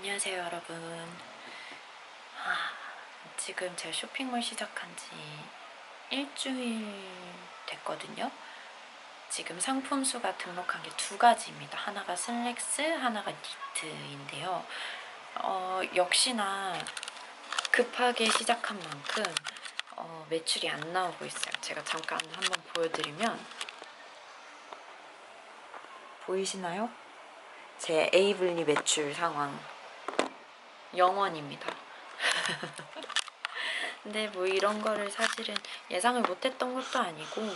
안녕하세요 여러분. 지금 제가 쇼핑몰 시작한 지 일주일 됐거든요. 지금 상품 수가 등록한 게 두 가지입니다. 하나가 슬랙스, 하나가 니트인데요. 역시나 급하게 시작한 만큼 매출이 안 나오고 있어요. 제가 잠깐 한번 보여드리면 보이시나요? 제 에이블리 매출 상황 0원입니다. 근데 뭐 이런 거를 사실은 예상을 못했던 것도 아니고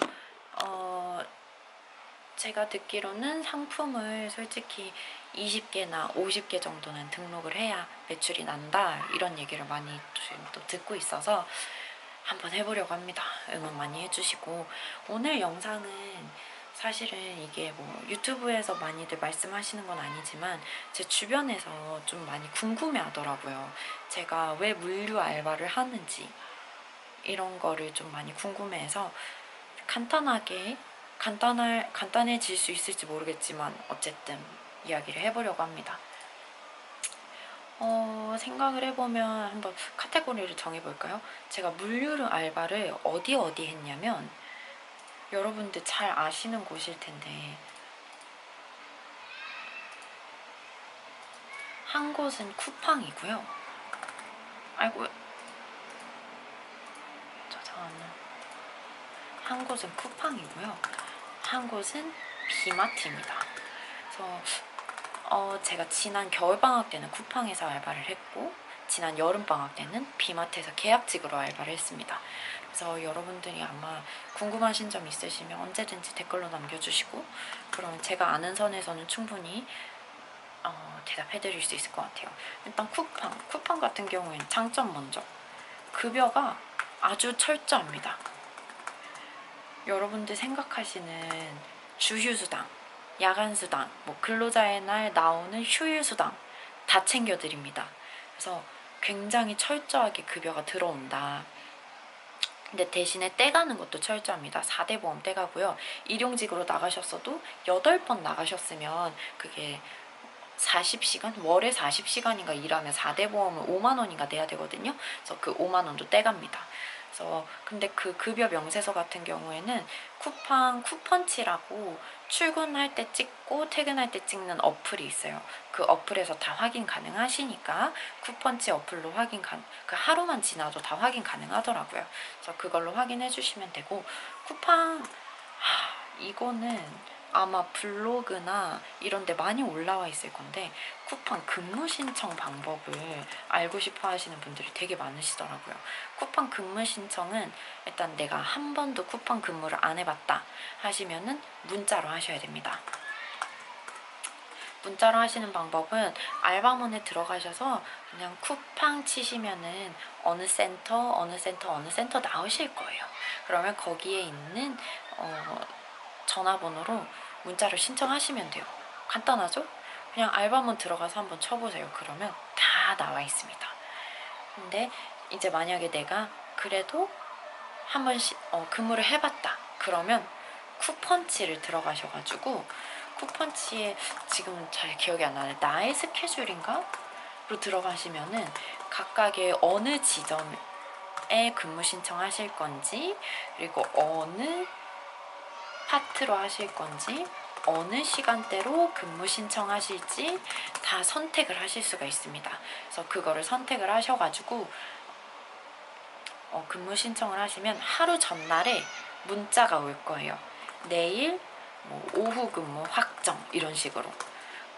제가 듣기로는 상품을 솔직히 20개나 50개 정도는 등록을 해야 매출이 난다 이런 얘기를 많이 지금 또 듣고 있어서 한번 해보려고 합니다. 응원 많이 해주시고, 오늘 영상은 사실은 이게 뭐 유튜브에서 많이들 말씀하시는 건 아니지만 제 주변에서 좀 많이 궁금해 하더라고요. 제가 왜 물류 알바를 하는지 이런 거를 좀 많이 궁금해해서 간단해질 수 있을지 모르겠지만 어쨌든 이야기를 해보려고 합니다. 생각을 해보면 한번 카테고리를 정해볼까요? 제가 물류 알바를 어디 했냐면 여러분들 잘 아시는 곳일 텐데, 한 곳은 쿠팡이고요. 아이고, 한 곳은 쿠팡이고요. 한 곳은 비마트입니다. 그래서 제가 지난 겨울방학 때는 쿠팡에서 알바를 했고, 지난 여름방학 때는 비마트에서 계약직으로 알바를 했습니다. 그래서 여러분들이 아마 궁금하신 점 있으시면 언제든지 댓글로 남겨주시고, 그러면 제가 아는 선에서는 충분히 대답해드릴 수 있을 것 같아요. 일단 쿠팡 같은 경우에는 장점 먼저, 급여가 아주 철저합니다. 여러분들 생각하시는 주휴수당, 야간수당, 뭐 근로자의 날 나오는 휴일수당 다 챙겨드립니다. 그래서 굉장히 철저하게 급여가 들어온다. 근데 대신에 떼가는 것도 철저합니다. 4대 보험 떼가고요. 일용직으로 나가셨어도 8번 나가셨으면 그게 40시간? 월에 40시간인가 일하면 4대 보험을 5만원인가 내야 되거든요. 그래서 그 5만원도 떼갑니다. 그래서 근데 그 급여 명세서 같은 경우에는 쿠팡 쿠펀치라고 출근할 때 찍고 퇴근할 때 찍는 어플이 있어요. 그 어플에서 다 확인 가능하시니까 쿠펀치 어플로 그 하루만 지나도 다 확인 가능하더라고요. 그래서 그걸로 확인해 주시면 되고, 쿠팡 이거는 아마 블로그나 이런 데 많이 올라와 있을 건데, 쿠팡 근무 신청 방법을 알고 싶어 하시는 분들이 되게 많으시더라고요. 쿠팡 근무 신청은 일단 내가 한 번도 쿠팡 근무를 안 해봤다 하시면은 문자로 하셔야 됩니다. 문자로 하시는 방법은 알바몬에 들어가셔서 그냥 쿠팡 치시면은 어느 센터 나오실 거예요. 그러면 거기에 있는 전화번호로 문자를 신청하시면 돼요. 간단하죠? 그냥 알바몬 들어가서 한번 쳐보세요. 그러면 다 나와 있습니다. 근데 이제 만약에 내가 그래도 한 번씩 근무를 해봤다 그러면 쿠펀치를 들어가셔가지고, 쿠펀치에 지금 잘 기억이 안 나네, 나의 스케줄인가? 로 들어가시면은 각각의 어느 지점에 근무 신청하실 건지, 그리고 어느 파트로 하실 건지, 어느 시간대로 근무 신청하실지 다 선택을 하실 수가 있습니다. 그래서 그거를 선택을 하셔가지고 근무 신청을 하시면 하루 전날에 문자가 올 거예요. 내일 뭐 오후 근무 확정 이런 식으로.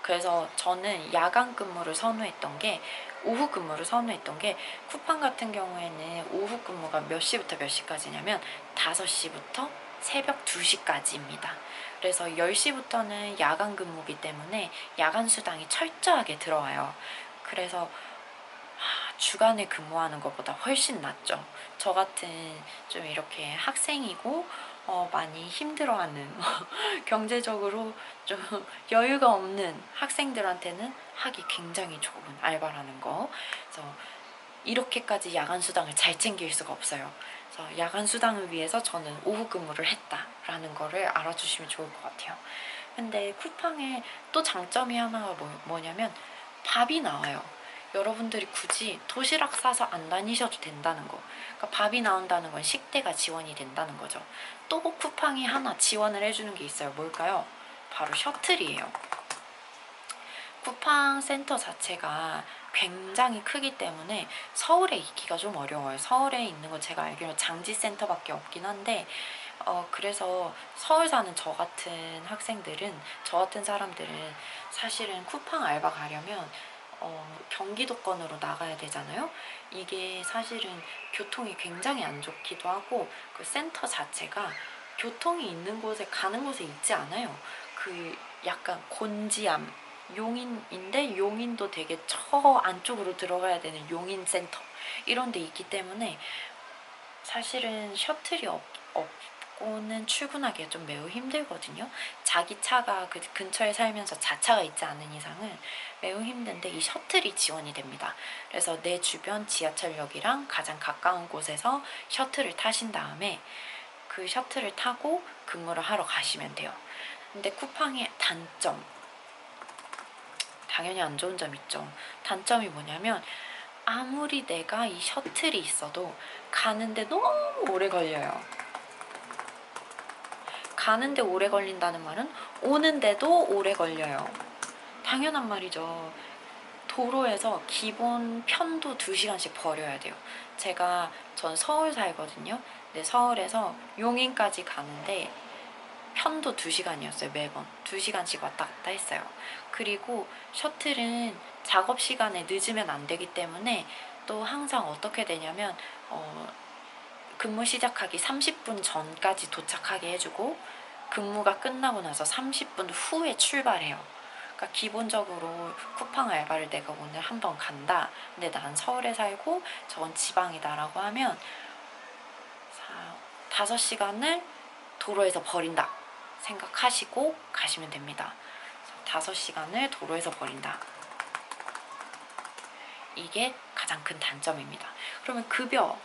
그래서 저는 야간 근무를 선호했던 게, 오후 근무를 선호했던 게, 쿠팡 같은 경우에는 오후 근무가 몇 시부터 몇 시까지냐면 5시부터 새벽 2시까지입니다. 그래서 10시부터는 야간 근무기 때문에 야간 수당이 철저하게 들어와요. 그래서 주간에 근무하는 것보다 훨씬 낫죠. 저 같은 좀 이렇게 학생이고 많이 힘들어하는 경제적으로 좀 여유가 없는 학생들한테는 하기 굉장히 좋은 알바라는 거. 그래서 이렇게까지 야간 수당을 잘 챙길 수가 없어요. 그래서 야간 수당을 위해서 저는 오후 근무를 했다라는 거를 알아주시면 좋을 것 같아요. 근데 쿠팡의 또 장점이 하나가 뭐냐면 밥이 나와요. 여러분들이 굳이 도시락 싸서 안 다니셔도 된다는 거. 그러니까 밥이 나온다는 건 식대가 지원이 된다는 거죠. 또 쿠팡이 하나 지원을 해주는 게 있어요. 뭘까요? 바로 셔틀이에요. 쿠팡 센터 자체가 굉장히 크기 때문에 서울에 있기가 좀 어려워요. 서울에 있는 거 제가 알기로 장지센터밖에 없긴 한데 그래서 서울 사는 저 같은 학생들은, 저 같은 사람들은 사실은 쿠팡 알바 가려면 경기도권으로 나가야 되잖아요. 이게 사실은 교통이 굉장히 안 좋기도 하고 그 센터 자체가 교통이 있는 곳에 가는 곳에 있지 않아요. 그 약간 곤지암 용인인데 용인도 되게 저 안쪽으로 들어가야 되는 용인센터 이런 데 있기 때문에 사실은 셔틀이 없고는 출근하기가 좀 매우 힘들거든요. 자기 차가 그 근처에 살면서 자차가 있지 않은 이상은 매우 힘든데 이 셔틀이 지원이 됩니다. 그래서 내 주변 지하철역이랑 가장 가까운 곳에서 셔틀을 타신 다음에 그 셔틀을 타고 근무를 하러 가시면 돼요. 근데 쿠팡의 단점, 당연히 안 좋은 점 있죠. 단점이 뭐냐면 아무리 내가 이 셔틀이 있어도 가는데 너무 오래 걸려요. 가는데 오래 걸린다는 말은 오는데도 오래 걸려요. 당연한 말이죠. 도로에서 기본 편도 2시간씩 버려야 돼요. 전 서울 살거든요. 근데 서울에서 용인까지 가는데 편도 2시간이었어요. 매번 2시간씩 왔다 갔다 했어요. 그리고 셔틀은 작업 시간에 늦으면 안 되기 때문에 또 항상 어떻게 되냐면 근무 시작하기 30분 전까지 도착하게 해주고 근무가 끝나고 나서 30분 후에 출발해요. 그러니까 기본적으로 쿠팡 알바를 내가 오늘 한번 간다. 근데 난 서울에 살고 저건 지방이다 라고 하면 5시간을 도로에서 버린다 생각하시고 가시면 됩니다. 5시간을 도로에서 버린다. 이게 가장 큰 단점입니다. 그러면 급여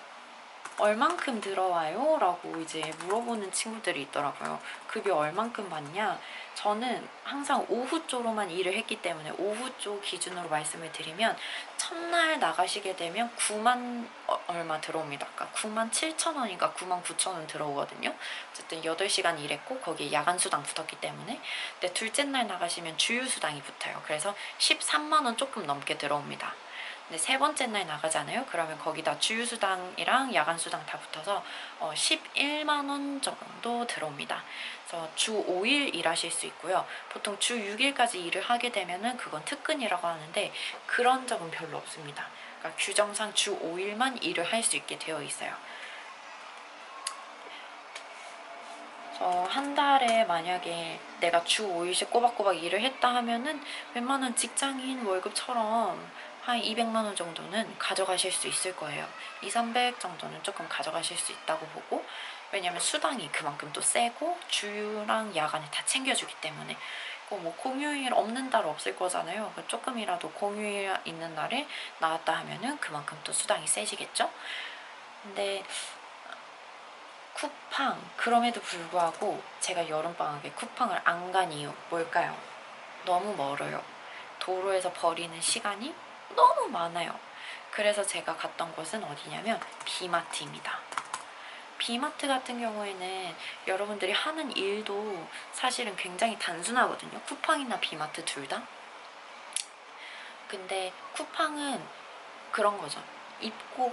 얼만큼 들어와요? 라고 이제 물어보는 친구들이 있더라고요. 급여 얼만큼 받냐? 저는 항상 오후 쪽으로만 일을 했기 때문에 오후 쪽 기준으로 말씀을 드리면 첫날 나가시게 되면 9만 얼마 들어옵니다. 그러니까 9만 7천 원인가 9만 9천 원 들어오거든요. 어쨌든 8시간 일했고 거기에 야간수당 붙었기 때문에. 근데 둘째 날 나가시면 주유수당이 붙어요. 그래서 13만 원 조금 넘게 들어옵니다. 근데 세 번째 날 나가잖아요. 그러면 거기다 주유수당이랑 야간수당 다 붙어서 11만 원 정도 들어옵니다. 그래서 주 5일 일하실 수 있고요. 보통 주 6일까지 일을 하게 되면은 그건 특근이라고 하는데 그런 적은 별로 없습니다. 그러니까 규정상 주 5일만 일을 할 수 있게 되어 있어요. 한 달에 만약에 내가 주 5일씩 꼬박꼬박 일을 했다 하면은 웬만한 직장인 월급처럼 한 200만 원 정도는 가져가실 수 있을 거예요. 200, 300 정도는 조금 가져가실 수 있다고 보고, 왜냐면 수당이 그만큼 또 세고 주유랑 야간에 다 챙겨주기 때문에. 뭐 공휴일 없는 달 없을 거잖아요. 조금이라도 공휴일 있는 날에 나왔다 하면은 그만큼 또 수당이 세지겠죠. 근데 쿠팡, 그럼에도 불구하고 제가 여름방학에 쿠팡을 안 간 이유 뭘까요? 너무 멀어요. 도로에서 버리는 시간이 너무 많아요. 그래서 제가 갔던 곳은 어디냐면 비마트입니다. 비마트 같은 경우에는 여러분들이 하는 일도 사실은 굉장히 단순하거든요. 쿠팡이나 비마트 둘 다. 근데 쿠팡은 그런 거죠.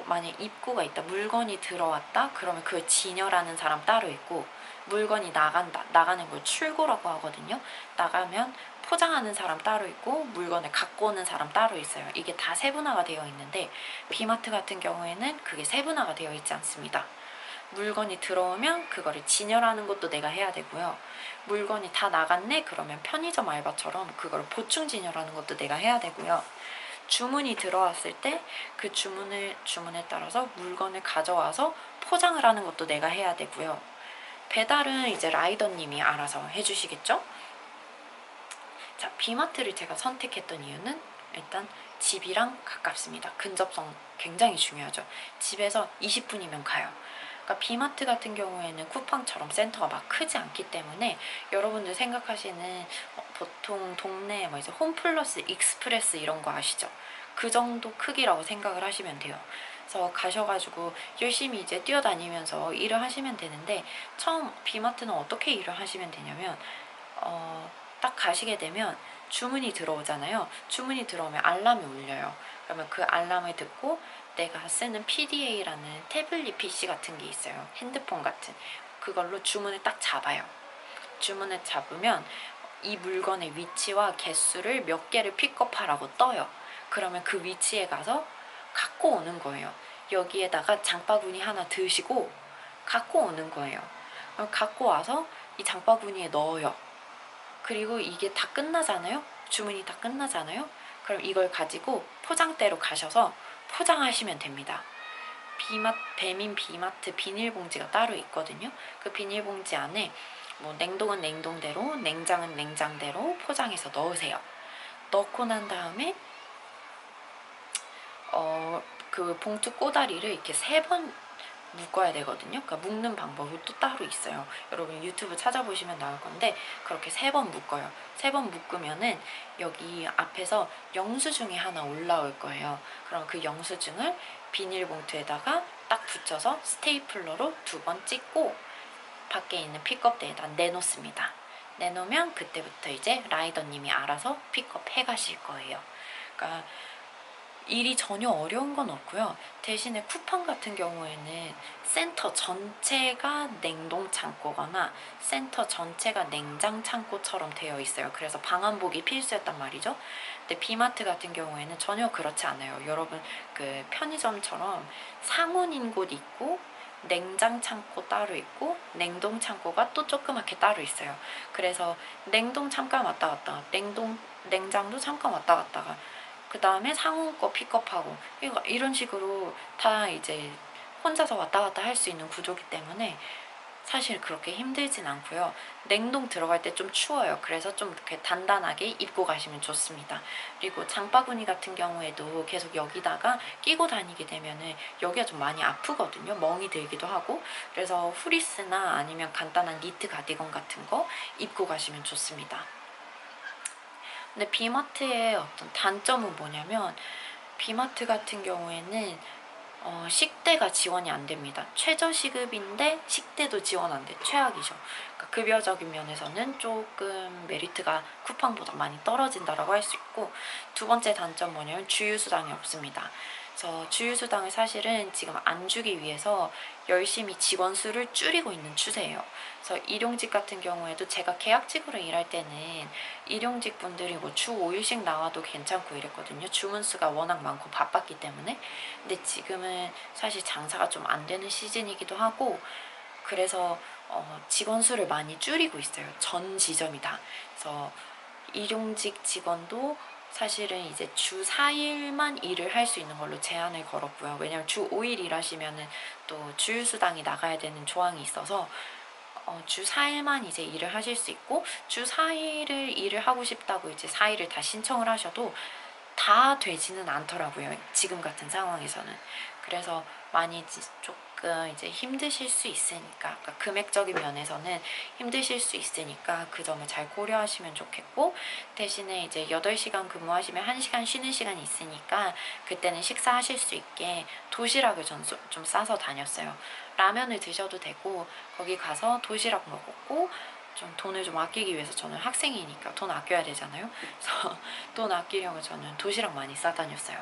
만약 입구가 있다, 물건이 들어왔다, 그러면 그걸 진열하는 사람 따로 있고, 물건이 나가는 걸 출고라고 하거든요. 나가면 포장하는 사람 따로 있고 물건을 갖고 오는 사람 따로 있어요. 이게 다 세분화가 되어 있는데 비마트 같은 경우에는 그게 세분화가 되어 있지 않습니다. 물건이 들어오면 그거를 진열하는 것도 내가 해야 되고요. 물건이 다 나갔네? 그러면 편의점 알바처럼 그걸 보충 진열하는 것도 내가 해야 되고요. 주문이 들어왔을 때 그 주문에 따라서 물건을 가져와서 포장을 하는 것도 내가 해야 되고요. 배달은 이제 라이더님이 알아서 해주시겠죠? 자, 비마트를 제가 선택했던 이유는 일단 집이랑 가깝습니다. 근접성 굉장히 중요하죠. 집에서 20분이면 가요. 그러니까 비마트 같은 경우에는 쿠팡처럼 센터가 막 크지 않기 때문에 여러분들 생각하시는 보통 동네에 이제 홈플러스, 익스프레스 이런 거 아시죠? 그 정도 크기라고 생각을 하시면 돼요. 그래서 가셔가지고 열심히 이제 뛰어다니면서 일을 하시면 되는데, 처음 비마트는 어떻게 일을 하시면 되냐면 딱 가시게 되면 주문이 들어오잖아요. 주문이 들어오면 알람이 울려요. 그러면 그 알람을 듣고 내가 쓰는 PDA라는 태블릿 PC 같은 게 있어요. 핸드폰 같은. 그걸로 주문을 딱 잡아요. 주문을 잡으면 이 물건의 위치와 개수를 몇 개를 픽업하라고 떠요. 그러면 그 위치에 가서 갖고 오는 거예요. 여기에다가 장바구니 하나 드시고 갖고 오는 거예요. 갖고 와서 이 장바구니에 넣어요. 그리고 이게 다 끝나잖아요. 주문이 다 끝나잖아요. 그럼 이걸 가지고 포장대로 가셔서 포장하시면 됩니다. 배민 비마트 비닐봉지가 따로 있거든요. 그 비닐봉지 안에 뭐 냉동은 냉동대로, 냉장은 냉장대로 포장해서 넣으세요. 넣고 난 다음에 그 봉투 꼬다리를 이렇게 3번 묶어야 되거든요. 그러니까 묶는 방법이 또 따로 있어요. 여러분 유튜브 찾아보시면 나올 건데, 그렇게 3번 묶어요. 3번 묶으면은 여기 앞에서 영수증이 하나 올라올 거예요. 그럼 그 영수증을 비닐봉투에다가 딱 붙여서 스테이플러로 2번 찍고 밖에 있는 픽업대에다 내놓습니다. 내놓으면 그때부터 이제 라이더님이 알아서 픽업해 가실 거예요. 그러니까 일이 전혀 어려운 건 없고요. 대신에 쿠팡 같은 경우에는 센터 전체가 냉동 창고거나 센터 전체가 냉장 창고처럼 되어 있어요. 그래서 방한복이 필수였단 말이죠. 근데 비마트 같은 경우에는 전혀 그렇지 않아요. 여러분 그 편의점처럼 상온인 곳 있고 냉장 창고 따로 있고 냉동 창고가 또 조그맣게 따로 있어요. 그래서 냉동 잠깐 왔다 갔다, 냉장도 잠깐 왔다 갔다가, 그 다음에 상온 거 픽업하고, 이런 식으로 다 이제 혼자서 왔다 갔다 할 수 있는 구조기 때문에 사실 그렇게 힘들진 않고요. 냉동 들어갈 때 좀 추워요. 그래서 좀 이렇게 단단하게 입고 가시면 좋습니다. 그리고 장바구니 같은 경우에도 계속 여기다가 끼고 다니게 되면은 여기가 좀 많이 아프거든요. 멍이 들기도 하고. 그래서 후리스나 아니면 간단한 니트 가디건 같은 거 입고 가시면 좋습니다. 근데 비마트의 어떤 단점은 뭐냐면, 비마트 같은 경우에는 식대가 지원이 안 됩니다. 최저시급인데 식대도 지원 안 돼. 최악이죠. 그러니까 급여적인 면에서는 조금 메리트가 쿠팡보다 많이 떨어진다라고 할 수 있고, 2번째 단점 뭐냐면 주유수당이 없습니다. 그래서 주유수당을 사실은 지금 안 주기 위해서 열심히 직원 수를 줄이고 있는 추세예요. 그래서 일용직 같은 경우에도 제가 계약직으로 일할 때는 일용직 분들이 뭐 주 5일씩 나와도 괜찮고 이랬거든요. 주문 수가 워낙 많고 바빴기 때문에. 근데 지금은 사실 장사가 좀 안 되는 시즌이기도 하고, 그래서 직원 수를 많이 줄이고 있어요. 전 지점이다. 그래서 일용직 직원도 사실은 이제 주 4일만 일을 할 수 있는 걸로 제한을 걸었고요. 왜냐면 주 5일 일하시면은 또 주휴수당이 나가야 되는 조항이 있어서 주 4일만 이제 일을 하실 수 있고, 주 4일을 일을 하고 싶다고 이제 4일을 다 신청을 하셔도 다 되지는 않더라고요. 지금 같은 상황에서는. 그래서 많이 조금 이제 힘드실 수 있으니까, 그러니까 금액적인 면에서는 힘드실 수 있으니까 그 점을 잘 고려하시면 좋겠고, 대신에 이제 8시간 근무하시면 1시간 쉬는 시간이 있으니까 그때는 식사하실 수 있게 도시락을 전 좀 싸서 다녔어요. 라면을 드셔도 되고, 거기 가서 도시락 먹었고, 좀 돈을 좀 아끼기 위해서, 저는 학생이니까 돈 아껴야 되잖아요. 그래서 돈 아끼려고 저는 도시락 많이 싸다녔어요.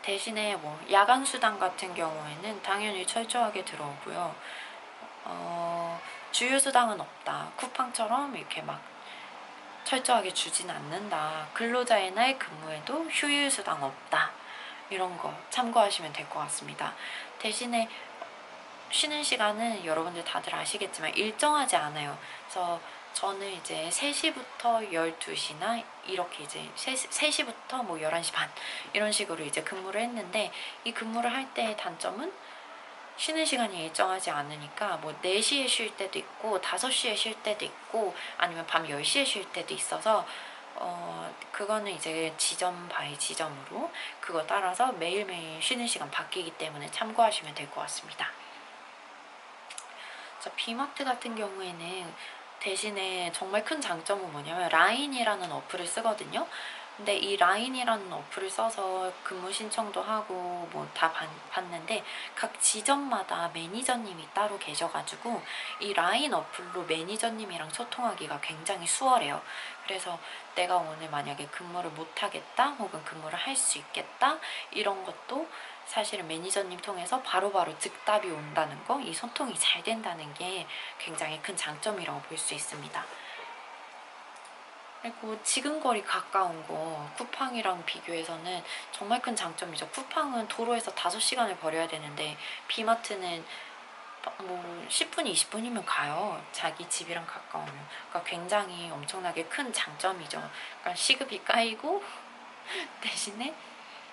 대신에 뭐 야간 수당 같은 경우에는 당연히 철저하게 들어오고요. 주휴 수당은 없다. 쿠팡처럼 이렇게 막 철저하게 주진 않는다. 근로자의 날 근무에도 휴일 수당 없다. 이런 거 참고하시면 될 것 같습니다. 대신에 쉬는 시간은 여러분들 다들 아시겠지만 일정하지 않아요. 그래서 저는 이제 3시부터 12시나 이렇게 이제 3시부터 뭐 11시 반 이런 식으로 이제 근무를 했는데, 이 근무를 할 때의 단점은 쉬는 시간이 일정하지 않으니까 뭐 4시에 쉴 때도 있고 5시에 쉴 때도 있고 아니면 밤 10시에 쉴 때도 있어서 그거는 이제 지점 바이 지점으로 그거 따라서 매일매일 쉬는 시간 바뀌기 때문에 참고하시면 될 것 같습니다. 비마트 같은 경우에는 대신에 정말 큰 장점은 뭐냐면 라인이라는 어플을 쓰거든요. 근데 이 라인이라는 어플을 써서 근무 신청도 하고 뭐 다 봤는데 각 지점마다 매니저님이 따로 계셔가지고 이 라인 어플로 매니저님이랑 소통하기가 굉장히 수월해요. 그래서 내가 오늘 만약에 근무를 못하겠다 혹은 근무를 할 수 있겠다 이런 것도 사실은 매니저님 통해서 바로바로 즉답이 온다는 거, 이 소통이 잘 된다는 게 굉장히 큰 장점이라고 볼 수 있습니다. 그리고 지근거리 가까운 거 쿠팡이랑 비교해서는 정말 큰 장점이죠. 쿠팡은 도로에서 5시간을 벌여야 되는데 비마트는 뭐 10분, 20분이면 가요. 자기 집이랑 가까우면. 그러니까 굉장히 엄청나게 큰 장점이죠. 그러니까 시급이 까이고 대신에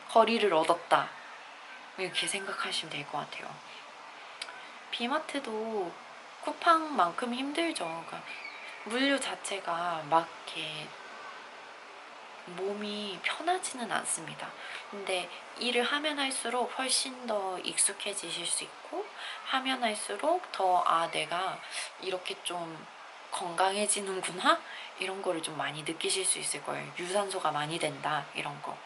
거리를 얻었다. 이렇게 생각하시면 될 것 같아요. 비마트도 쿠팡만큼 힘들죠. 그러니까 물류 자체가 막 이렇게 몸이 편하지는 않습니다. 근데 일을 하면 할수록 훨씬 더 익숙해지실 수 있고 하면 할수록 더 내가 이렇게 좀 건강해지는구나 이런 거를 좀 많이 느끼실 수 있을 거예요. 유산소가 많이 된다 이런 거.